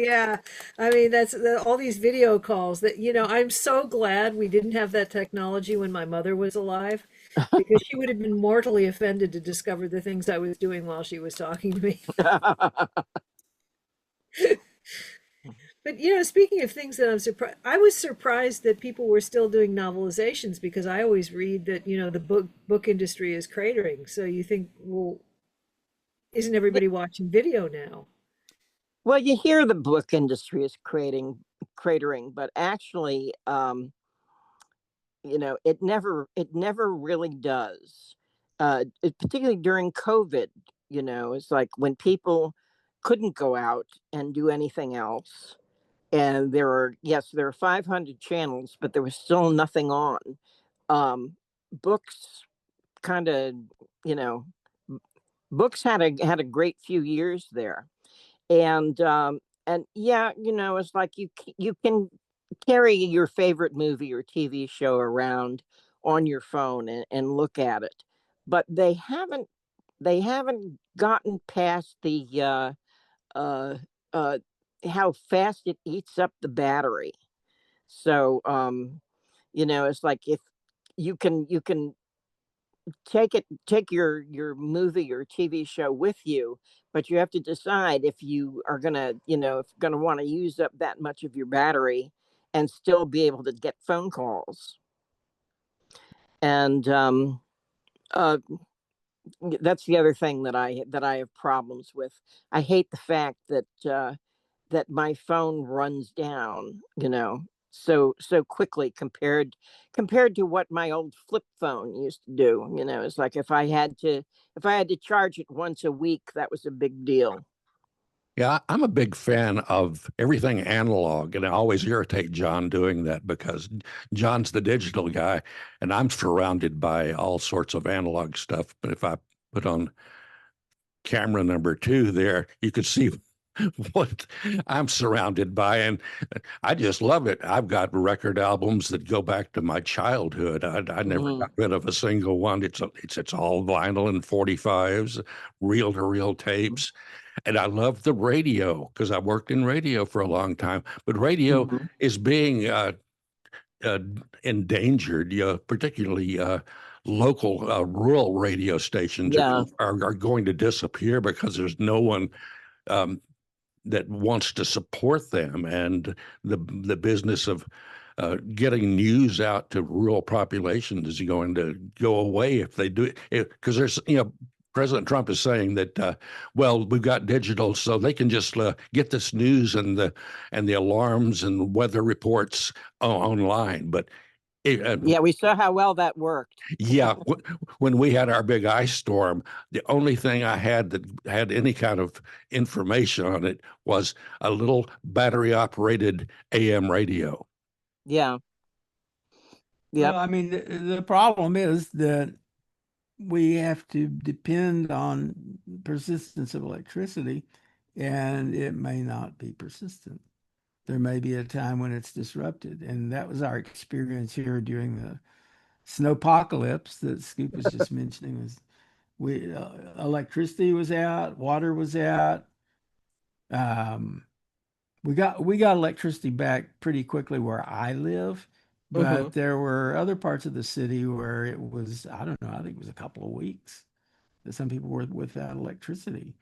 D: Yeah, I mean all these video calls I'm so glad we didn't have that technology when my mother was alive, because she would have been mortally offended to discover the things I was doing while she was talking to me. But speaking of things that I was surprised that people were still doing novelizations, because I always read that the book industry is cratering. So you think, well, isn't
B: Yeah,
D: everybody watching video now?
B: well, you hear the book industry is cratering, but actually, it never really does. Particularly during COVID, it's like when people couldn't go out and do anything else, and there are 500 channels, but there was still nothing on. Books kind of, you know, books had a great few years there, and yeah, it's like you can carry your favorite movie or TV show around on your phone and look at it, but they haven't gotten past the uh, uh, how fast it eats up the battery. So it's like if you can take your movie or TV show with you, but you have to decide if you are gonna want to use up that much of your battery and still be able to get phone calls. And uh, that's the other thing that I have problems with. I hate the fact that my phone runs down, so quickly compared to what my old flip phone used to do. It's like if I had to charge it once a week, that was a big deal.
A: Yeah, I'm a big fan of everything analog, and I always irritate John doing that because John's the digital guy, and I'm surrounded by all sorts of analog stuff. But if I put on camera number two there, you could see what I'm surrounded by, and I just love it. I've got record albums that go back to my childhood. I never
B: Hmm.
A: got rid of a single one. It's all vinyl and 45s, reel to reel tapes. And I love the radio because I worked in radio for a long time. But radio
B: Hmm.
A: is being uh, endangered, particularly local rural radio stations
B: Yeah.
A: are going to disappear because there's no one um, that wants to support them, and the business of getting news out to rural populations is going to go away if they do it. Because there's, President Trump is saying that, well, we've got digital, so they can just get this news and the alarms and weather reports online. But
B: Yeah, we saw how well that worked.
A: yeah, when we had our big ice storm, the only thing I had that had any kind of information on it was a little battery operated AM radio.
B: Yeah.
C: Well,
B: Yep.
C: I mean, the problem is that we have to depend on persistence of electricity, and it may not be persistent. There may be a time when it's disrupted, and that was our experience here during the snowpocalypse that Scoop was just mentioning. Was we electricity was out, water was out. Um, we got electricity back pretty quickly where I live,
B: Hmm.
C: but there were other parts of the city where it was, I don't know, I think it was a couple of weeks that some people were without electricity.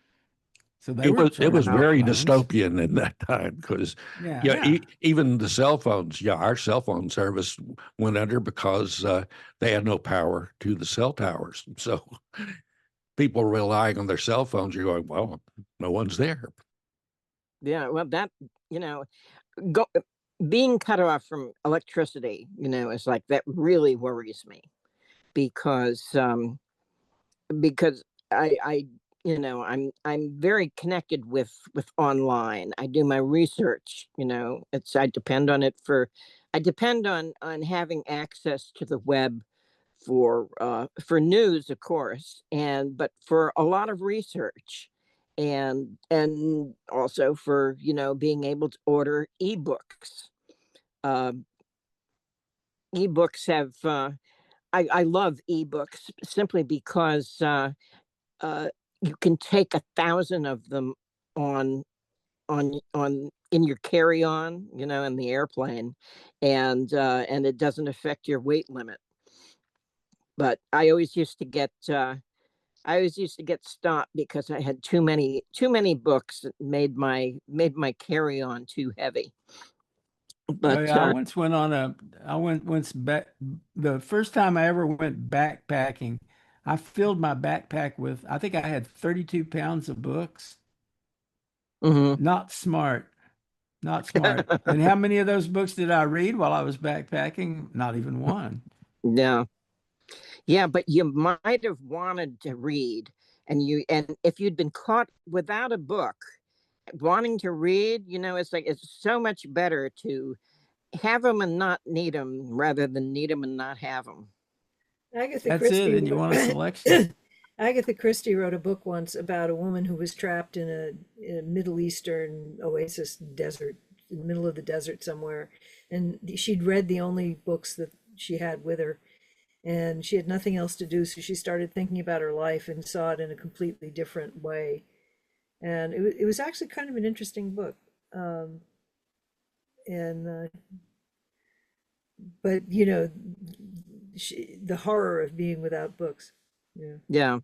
C: So they were
A: It was
C: charging their
A: very
C: phones.
A: dystopian in that time because
C: Yeah, yeah.
A: even the cell phones, our cell phone service went under because they had no power to the cell towers. So people relying on their cell phones, you're going, well, no one's there.
B: Yeah. Well, that, you know, go being cut off from electricity, is like that really worries me because because I I'm very connected with online. I do my research. It's I depend on having access to the web for news, of course, but for a lot of research, and also for being able to order ebooks. Uh, ebooks have I love ebooks simply because uh, you can take 1,000 of them on in your carry-on, in the airplane, and it doesn't affect your weight limit. But I always used to get stopped because I had too many books that made my carry-on too heavy.
C: Oh
B: But
C: yeah, I went once back, the first time I ever went backpacking, I filled my backpack with, I think I had 32 pounds of books.
B: mhm.
C: Not smart, not smart. And how many of those books did I read while I was backpacking? Not even one.
B: Yeah, yeah, but you might have wanted to read, and if you'd been caught without a book, wanting to read, it's like it's so much better to have them and not need them rather than need them and not have them.
D: Agatha
C: That's it.
D: Christie
C: And you want a selection.
D: Agatha Christie wrote a book once about a woman who was trapped in a Middle Eastern oasis desert, in the middle of the desert somewhere. And she'd read the only books that she had with her, and she had nothing else to do. So she started thinking about her life and saw it in a completely different way. And it was actually kind of an interesting book. Um, and but the horror of being without books. Yeah.
B: Yeah,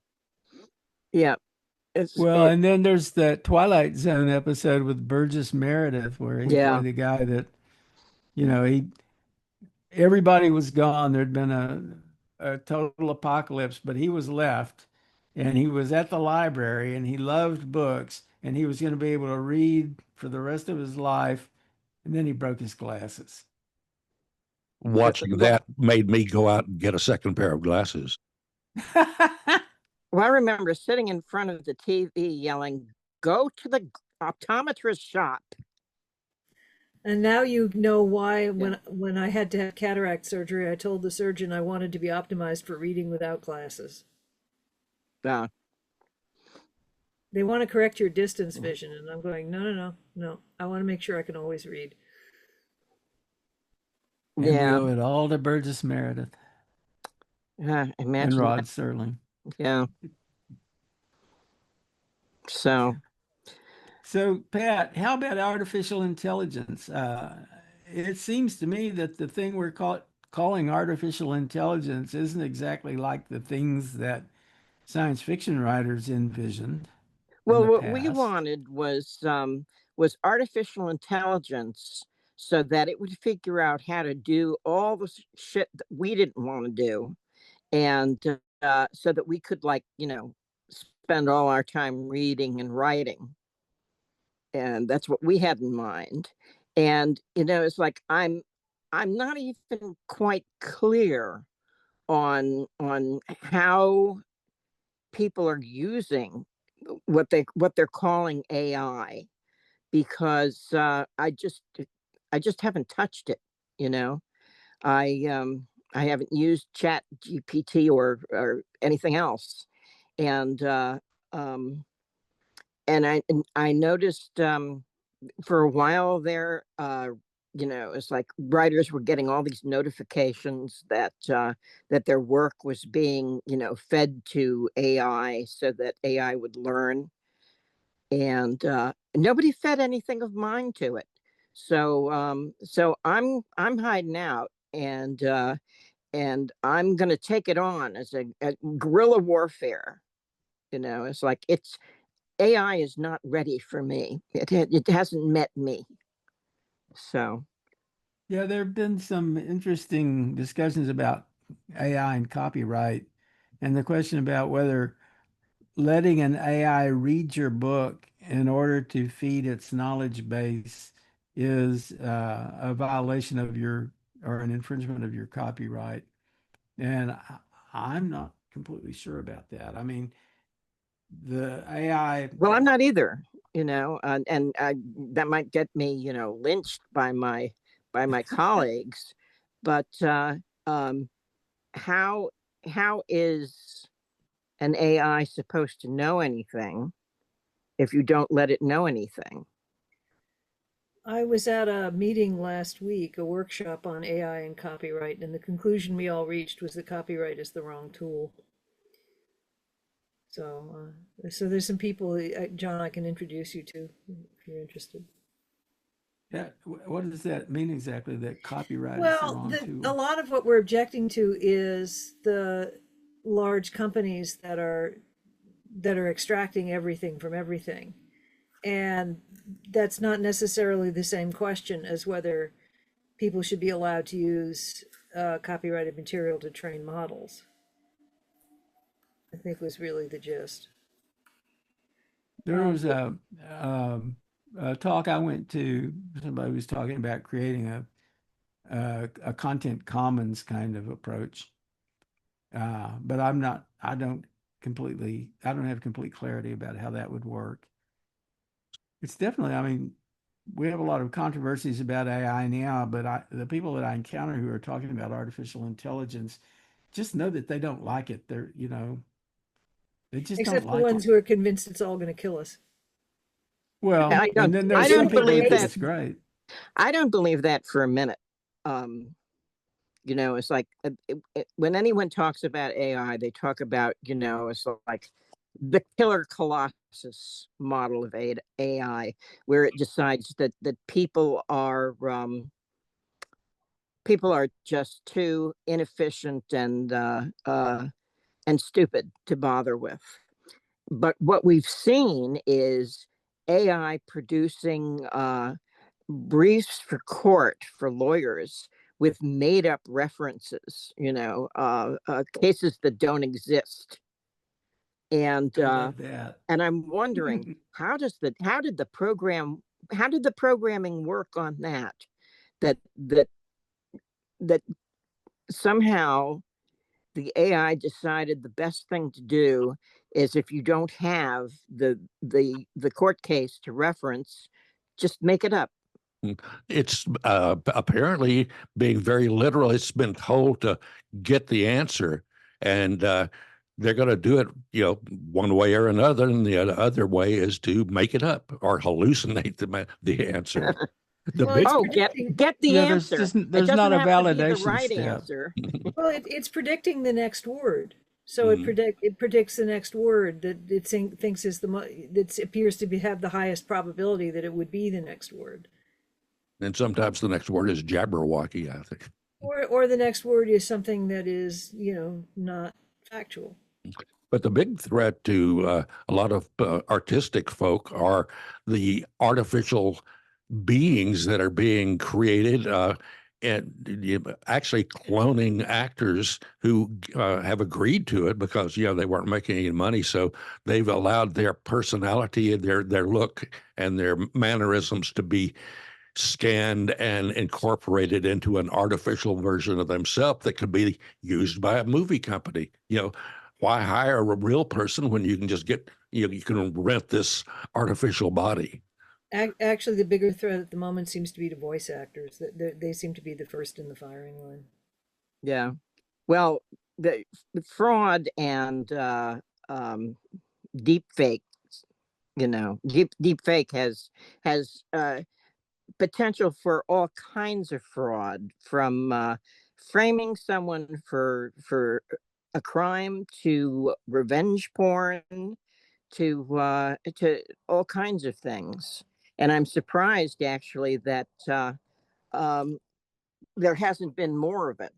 B: yeah, it's
C: Well,
B: it.
C: and then there's that Twilight Zone episode with Burgess Meredith where he
B: Yeah,
C: played the guy that, he everybody was gone. There'd been a total apocalypse, but he was left and he was at the library and he loved books and he was going to be able to read for the rest of his life. And then he broke his glasses.
A: Watching
B: well,
A: that made me go out and get a second pair of glasses.
B: I remember sitting in front of the TV yelling, "Go to the optometrist shop."
D: And now you know why
B: Yeah,
D: when I had to have cataract surgery, I told the surgeon I wanted to be optimized for reading without glasses.
B: yeah,
D: They want to correct your distance vision, and I'm going, no, no, no, no. I want to make sure I can always read.
C: And we
B: yeah.
C: owe it all to Burgess Meredith and
B: Imagine that.
C: Rod Serling.
B: Yeah. So
C: So, Pat, how about artificial intelligence? it seems to me that the thing we're calling artificial intelligence isn't exactly like the things that science fiction writers envisioned in
B: Well,
C: the
B: what we
C: past.
B: wanted was artificial intelligence so that it would figure out how to do all the shit that we didn't want to do, and so that we could, like, spend all our time reading and writing, and that's what we had in mind. And it's like I'm not even quite clear on how people are using what they're calling AI, because I just haven't touched it. You know, I haven't used Chat GPT or anything else, and um, and I noticed for a while there, it's like writers were getting all these notifications that their work was being, fed to AI so that AI would learn, and nobody fed anything of mine to it. So I'm hiding out, and I'm going to take it on as a guerrilla warfare. It's like it's AI is not ready for me. It hasn't met me. So
C: Yeah, there have been some interesting discussions about AI and copyright, and the question about whether letting an AI read your book in order to feed its knowledge base is a violation of your or an infringement of your copyright. And I'm not completely sure about that. I mean, the AI,
B: well, I'm not either. And that might get me, lynched by my colleagues. But um, how how is an AI supposed to know anything if you don't let it know anything?
D: I was at a meeting last week, a workshop on AI and copyright, and the conclusion we all reached was that copyright is the wrong tool. So there's some people, John, I can introduce you to if you're interested.
C: yeah, what does that mean exactly, that copyright is the
D: Well,
C: wrong
D: a
C: tool?
D: lot of what we're objecting to is the large companies that are extracting everything from everything. And that's not necessarily the same question as whether people should be allowed to use copyrighted material to train models, I think was really the gist.
C: There was a talk I went to, somebody was talking about creating a content commons kind of approach. But I don't have complete clarity about how that would work. It's definitely, I mean, we have a lot of controversies about AI now, but the people that I encounter who are talking about artificial intelligence just know that they don't like it. They just don't
D: Except the
C: like
D: ones
C: it.
D: who are convinced it's all going to kill us.
C: Well,
B: I
C: and
B: don't
C: then
B: I
C: there's some
B: don't
C: people
B: believe
C: that think
B: that.
C: it's great.
B: I don't believe that for a minute. Um, it's like when anyone talks about AI, they talk about, it's like the killer colossus model of AI, where it decides that people are just too inefficient and stupid to bother with. But what we've seen is AI producing briefs for court for lawyers with made up references, cases that don't exist. And
C: I love that.
B: and I'm wondering, how did the programming work on that? That that that somehow the AI decided the best thing to do is, if you don't have the court case to reference, just make it up.
A: It's apparently being very literal. It's been told to get the answer, and they're going to do it, one way or another. And the other way is to make it up or hallucinate the answer. The
D: Well, it's
A: big
B: Oh, get
D: predicting.
B: get the
C: Yeah,
B: answer. It
C: there's not
B: doesn't
C: a
B: have to be the
C: validation
B: right
C: step.
B: answer.
D: Well, it's predicting the next word. So
A: Mm.
D: it predicts the next word that thinks is that appears to have the highest probability that it would be the next word.
A: And sometimes the next word is Jabberwocky, I think.
D: Or the next word is something that is, not factual.
A: But the big threat to a lot of artistic folk are the artificial beings that are being created, and actually cloning actors who have agreed to it because they weren't making any money, so they've allowed their personality and their look and their mannerisms to be scanned and incorporated into an artificial version of themselves that could be used by a movie company. Why hire a real person when you can just get, you can rent this artificial body?
D: Actually, the bigger threat at the moment seems to be to voice actors. That they seem to be the first in the firing line.
B: Yeah. Well, the fraud and deep fake, deep fake has potential for all kinds of fraud, from framing someone for a crime to revenge porn to all kinds of things. And I'm surprised actually that um, there hasn't been more of it.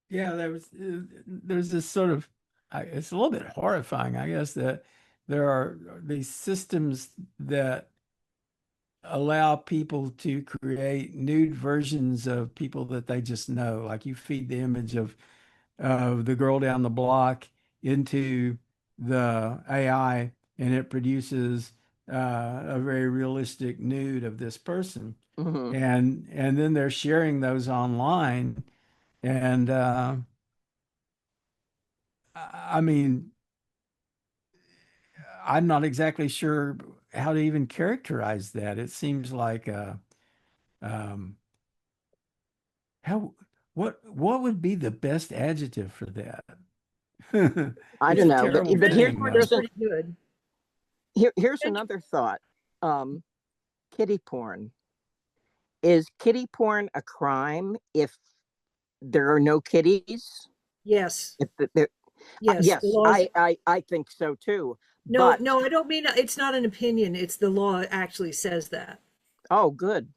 C: Yeah, there's this sort of it's a little bit horrifying, I guess, that there are these systems that allow people to create nude versions of people that they just know. Like you feed the image of the girl down the block into the AI, and it produces a very realistic nude of this person,
B: Mm-hmm.
C: and then they're sharing those online, and I mean, I'm not exactly sure how to even characterize that. It seems like um, how what would be the best adjective for that?
B: I
C: It's
B: don't
C: a
B: know, but
C: terrible
B: but
D: Pretty,
B: here
C: thing,
D: it's
C: though.
B: here's
D: pretty good.
B: here's another thought. Um, Kitty porn. Is kitty porn a crime if there are no kitties?
D: Yes,
B: If there,
D: yes. The
B: yes,
D: laws.
B: I think so too.
D: No,
B: But
D: no, I don't mean it's not an opinion. It's the law actually says that
B: oh, good,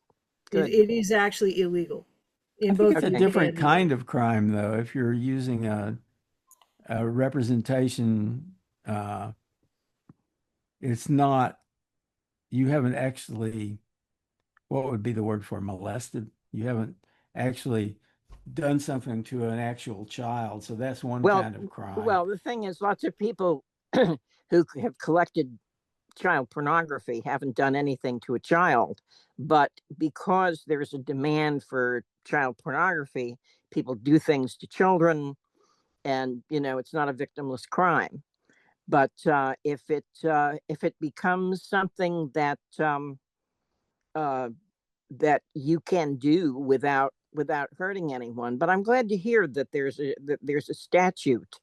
B: good.
D: it is actually illegal
C: I
D: in
C: think
D: both
C: it's a
D: the
B: Okay.
D: UK
C: different
D: and the US.
C: kind of crime, though. If you're using a representation, it's not, you haven't actually, what would be the word for molested? You haven't actually done something to an actual child. So that's one
B: Well,
C: kind of crime.
B: well, the thing is, lots of people who have collected child pornography haven't done anything to a child, but because there's a demand for child pornography, people do things to children, and it's not a victimless crime. But if it becomes something uh, that you can do without hurting anyone, but I'm glad to hear that there's a statute.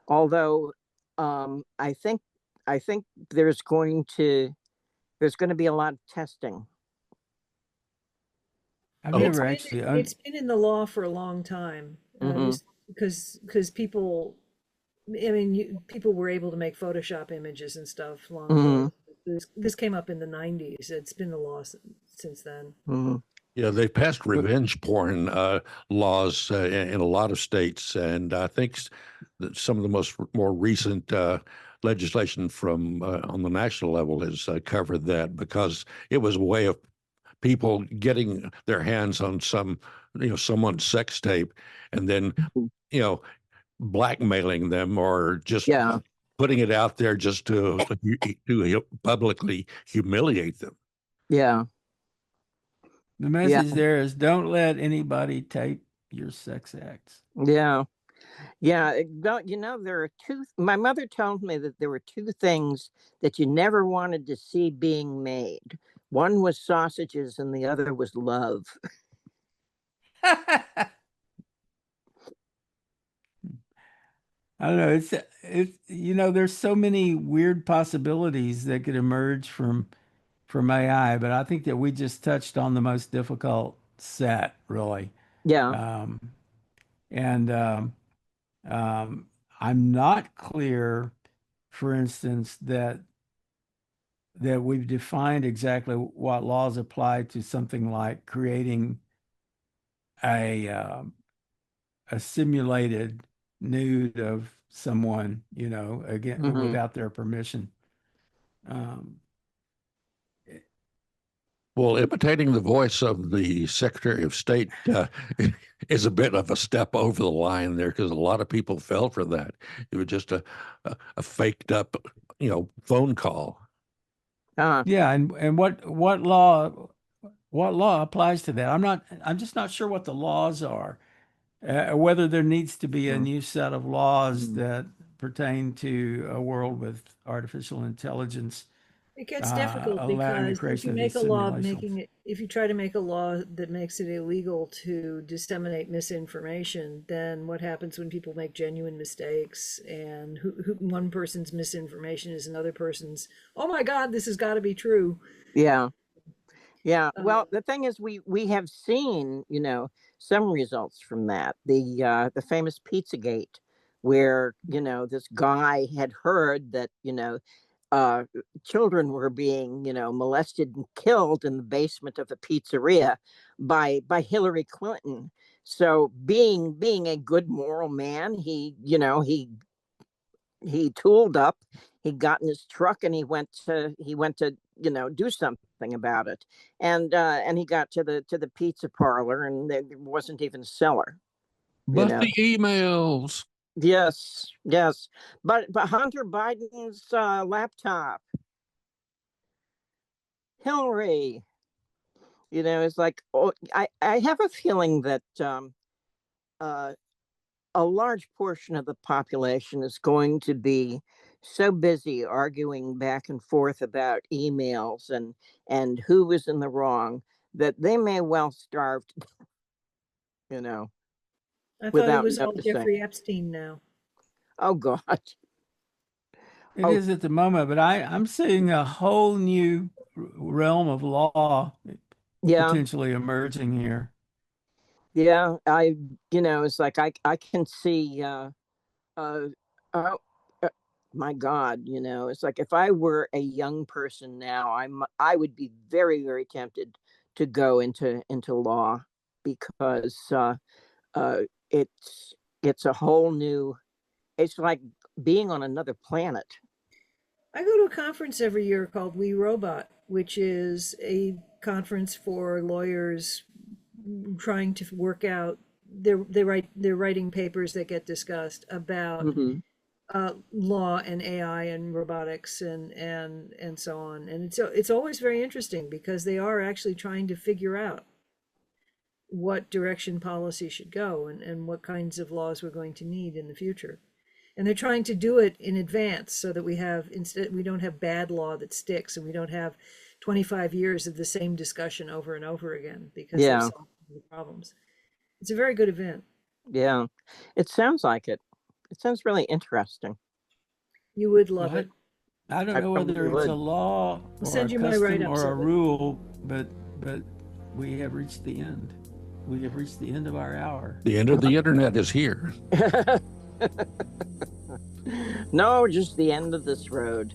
B: Although I think there's going to be a lot of testing.
C: I've
A: Oh,
C: never actually,
D: It's been in the law for a long time.
B: Hmm.
D: Just because people, I mean, people were able to make Photoshop images and stuff long ago.
B: Hmm.
D: This came up in the 90s. It's been the law since then.
B: Hmm.
A: yeah, they've passed
C: but
A: revenge porn laws in a lot of states, and I think that some of the more recent legislation from on the national level has covered that because it was a way of people getting their hands on someone's sex tape, and then you know blackmailing them or just
B: Yeah.
A: putting it out there just to publicly humiliate them.
B: Yeah.
C: the
B: Yeah.
C: message there is don't let anybody tape your sex acts.
B: Yeah. Yeah. Well, there are two. My mother told me that there were two things that you never wanted to see being made. One was sausages, and the other was love.
C: I don't know. There's so many weird possibilities that could emerge from AI, but I think that we just touched on the most difficult set, really.
B: Yeah.
C: Um, and um, I'm not clear, for instance, that that we've defined exactly what laws apply to something like creating a simulated nude of someone, again,
B: Hmm.
C: without their permission. Um,
A: Well, imitating the voice of the Secretary of State is a bit of a step over the line there, because a lot of people fell for that. It was just a faked up, phone call.
C: yeah, and what law applies to that? I'm just not sure what the laws are. Whether there needs to be a new set of laws
B: Mhm.
C: that pertain to a world with artificial intelligence,
D: It gets difficult
C: allowing the
D: because if
C: creation
D: you
C: of
D: make
C: these
D: a law
C: simulations.
D: if you try to make a law that makes it illegal to disseminate misinformation, then what happens when people make genuine mistakes and one person's misinformation is another person's, oh my God, this has got to be true.
B: Yeah. Yeah.
D: Uh,
B: Well, the thing is, we have seen, some results from that. The famous Pizzagate, where this guy had heard that uh, children were being molested and killed in the basement of a pizzeria by Hillary Clinton. So being a good moral man, he tooled up, he got in his truck, and he went to do something about it. And he got to the pizza parlor, and there wasn't even a cellar. you
A: But
B: know
A: the emails.
B: yes, yes. But Hunter Biden's laptop, Hillary, it's like, oh, I have a feeling that uh a large portion of the population is going to be so busy arguing back and forth about emails and who was in the wrong, that they may well starve, you know,
D: I thought it
B: without
D: was all
B: noticing.
D: Jeffrey Epstein now.
B: Oh God.
C: It
B: Oh
C: is at the moment, but I'm seeing a whole new realm of law
B: yeah,
C: potentially emerging here.
B: yeah. It's like I can see. Uh, oh, uh, my God, it's like if I were a young person now, I would be very, very tempted to go into law, because uh, it's a whole new. It's like being on another planet.
D: I go to a conference every year called We Robot, which is a conference for lawyers trying to work out they're writing papers that get discussed about
B: Hmm.
D: law and AI and robotics and so on. And it's always very interesting because they are actually trying to figure out what direction policy should go and what kinds of laws we're going to need in the future. And they're trying to do it in advance so that we don't have bad law that sticks, and we don't have 25 years of the same discussion over and over again because they've
B: Yeah,
D: solved the problems. It's a very good event.
B: yeah. It sounds like it. It sounds really interesting.
D: You would
C: Well,
D: love it.
C: I don't
B: I
C: know
B: probably
C: whether it's a
B: would.
C: law
D: I'll
C: or a
D: send you my
C: custom
D: write-ups
C: or a
D: of it.
C: rule, but we have reached the end. We have reached the end of our hour.
A: The end of the internet is here.
B: No, just the end of this road.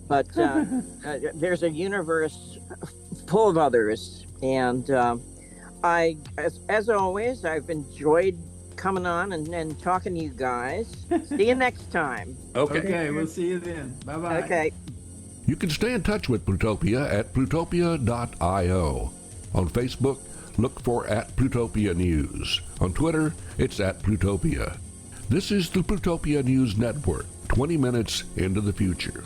B: But there's a universe full of others, and as always, I've enjoyed coming on and talking to you guys. See you next time.
A: Okay.
C: Okay, we'll see you then. Bye-bye.
B: Okay.
A: You can stay in touch with Plutopia at plutopia.io. On Facebook, look for @Plutopia News. On Twitter, it's @Plutopia. This is the Plutopia News Network, 20 minutes into the future.